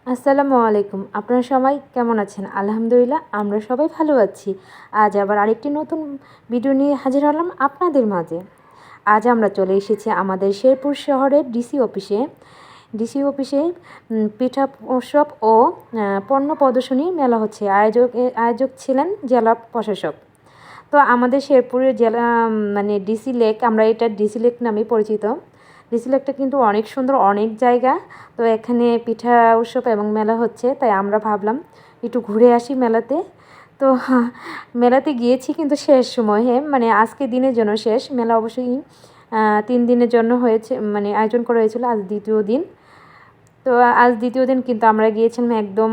আসসালামু আলাইকুম। আপনারা সবাই কেমন আছেন? আলহামদুলিল্লাহ আমরা সবাই ভালো আছি। আজ আবার আরেকটি নতুন ভিডিও নিয়ে হাজির হলাম আপনাদের মাঝে। আজ আমরা চলে এসেছি আমাদের শেরপুর শহরের ডিসি অফিসে পিঠা উৎসব ও পণ্য প্রদর্শনী মেলা হচ্ছে। আয়োজক ছিলেন জেলা প্রশাসক। তো আমাদের শেরপুরের জেলা মানে ডিসি লেক, আমরা এটা ডিসি লেক নামেই পরিচিত। ডিসি লেকটা কিন্তু অনেক সুন্দর, অনেক জায়গা। তো এখানে পিঠা উৎসব এবং মেলা হচ্ছে, তাই আমরা ভাবলাম একটু ঘুরে আসি মেলাতে। তো মেলাতে গিয়েছি কিন্তু শেষ সময়ে, মানে আজকে দিনের জন্য শেষ মেলা। অবশ্যই 3 দিনের জন্য হয়েছে, মানে আয়োজন করা হয়েছিল। আজ দ্বিতীয় দিন। তো আজ দ্বিতীয় দিন কিন্তু আমরা গিয়েছিলাম একদম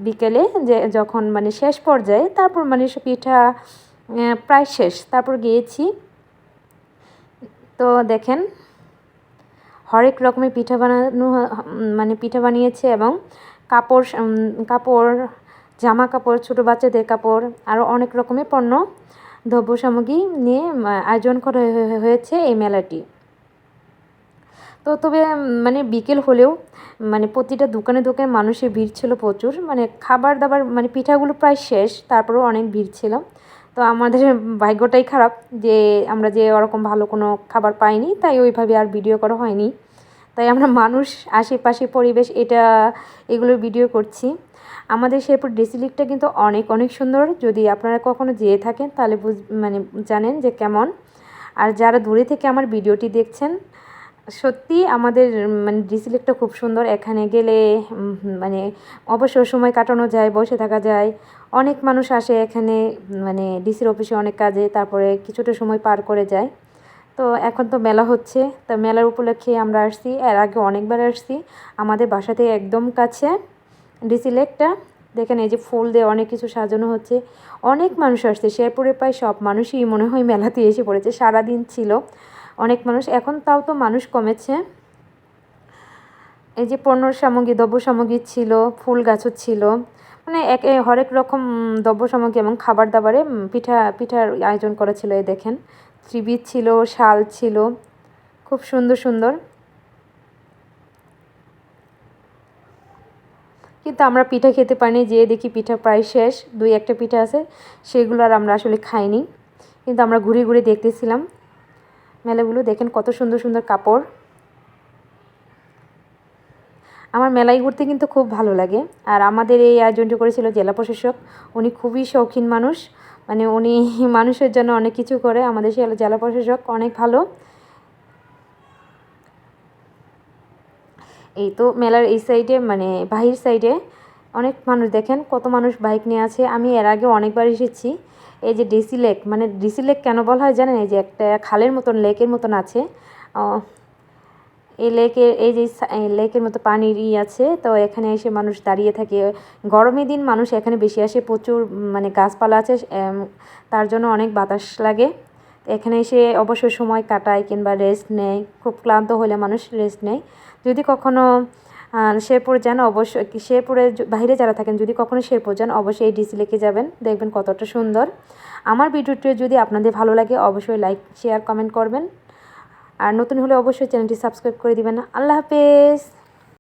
বিকেলে, যে যখন মানে শেষ পর্যায়ে, তারপর মানে পিঠা প্রায় শেষ, তারপর গিয়েছি। তো দেখেন হরেক রকমের পিঠা বানানো, মানে পিঠা বানিয়েছে এবং কাপড়, জামা কাপড়, ছোটো বাচ্চাদের কাপড়, আরও অনেক রকমের পণ্য দ্রব্য সামগ্রী নিয়ে আয়োজন করা হয়েছে এই মেলাটি। তো তবে মানে বিকেল হলেও মানে প্রতিটা দোকানে দোকানে মানুষের ভিড় ছিল প্রচুর। মানে খাবার দাবার, মানে পিঠাগুলো প্রায় শেষ, তারপরেও অনেক ভিড় ছিল। তো আমাদের ভাগ্যটাই খারাপ যে আমরা যে ওরকম ভালো কোনো খাবার পাইনি, তাই ওইভাবে আর ভিডিও করা হয়নি। তাই আমরা মানুষ, আশেপাশে পরিবেশ, এগুলোর ভিডিও করছি। আমাদের শেরপুর ডিস্ট্রিক্টটা কিন্তু অনেক অনেক সুন্দর। যদি আপনারা কখনো যেয়ে থাকেন তাহলে মানে জানেন যে কেমন। আর যারা দূরে থেকে আমার ভিডিওটি দেখছেন, সত্যি আমাদের মানে ডিসি লেকটা খুব সুন্দর। এখানে গেলে মানে অবসর সময় কাটানো যায়, বসে থাকা যায়। অনেক মানুষ আসে এখানে, মানে ডিসির অফিসে অনেক কাজে, তারপরে কিছুটা সময় পার করে যায়। তো এখন তো মেলা হচ্ছে, তো মেলার উপলক্ষে আমরা আসছি। এর আগে অনেকবার আসছি। আমাদের বাসা থেকে একদম কাছে ডিসি লেকটা। দেখেন এই যে ফুল দিয়ে অনেক কিছু সাজানো হচ্ছে। অনেক মানুষ আসছে, শেরপুরে প্রায় সব মানুষই মনে হয় মেলাতে এসে পড়েছে। সারাদিন ছিল অনেক মানুষ, এখন তাও তো মানুষ কমেছে। এই যে পণ্য সামগ্রী, দ্রব্য সামগ্রী ছিল, ফুল গাছও ছিল, মানে হরেক রকম দ্রব্য সামগ্রী এবং খাবার দাবারে পিঠার আয়োজন করা ছিল। এই দেখেন ত্রিবিধ ছিল, শাল ছিল, খুব সুন্দর সুন্দর। কিন্তু আমরা পিঠা খেতে পারিনি, যেয়ে দেখি পিঠা প্রায় শেষ। 2-1টা পিঠা আছে, সেগুলো আর আমরা আসলে খাইনি। কিন্তু আমরা ঘুরে ঘুরে দেখতেছিলাম মেলাগুলো। দেখেন কত সুন্দর সুন্দর কাপড়। আমার মেলায় ঘুরতে কিন্তু খুব ভালো লাগে। আর আমাদের এই আয়োজনটি করেছিল জেলা প্রশাসক। উনি খুবই শৌখিন মানুষ, মানে উনি মানুষের জন্য অনেক কিছু করে। আমাদের জেলা প্রশাসক অনেক ভালো। এই তো মেলার এই সাইডে, মানে বাহির সাইডে অনেক মানুষ, দেখেন কত মানুষ বাইক নিয়ে আছে। আমি এর আগে অনেকবার এসেছি। এই যে ডিসি লেক, মানে ডিসি লেক কেন বলা হয় জানেন? এই যে একটা খালের মতন, লেকের মতন আছে। এই যে লেকের মতো পানির আছে। তো এখানে এসে মানুষ দাঁড়িয়ে থাকে। গরমের দিন মানুষ এখানে বেশি আসে, প্রচুর মানে গাছপালা আছে, তার জন্য অনেক বাতাস লাগে। এখানে এসে অবসর সময় কাটায় কিংবা রেস্ট নেয়। খুব ক্লান্ত হলে মানুষ রেস্ট নেয়। যদি কখনো শেরপুর যান, অবশ্যই শেরপুরের বাইরে যারা থাকেন, যদি কখনো শেরপুর যান, অবশ্যই এই ডিসি লেকে যাবেন, দেখবেন কতটা সুন্দর। আমার ভিডিওটি যদি আপনাদের ভালো লাগে, অবশ্যই লাইক, শেয়ার, কমেন্ট করবেন। আর নতুন হলে অবশ্যই চ্যানেলটি সাবস্ক্রাইব করে দিবেন। আল্লাহ হাফেজ।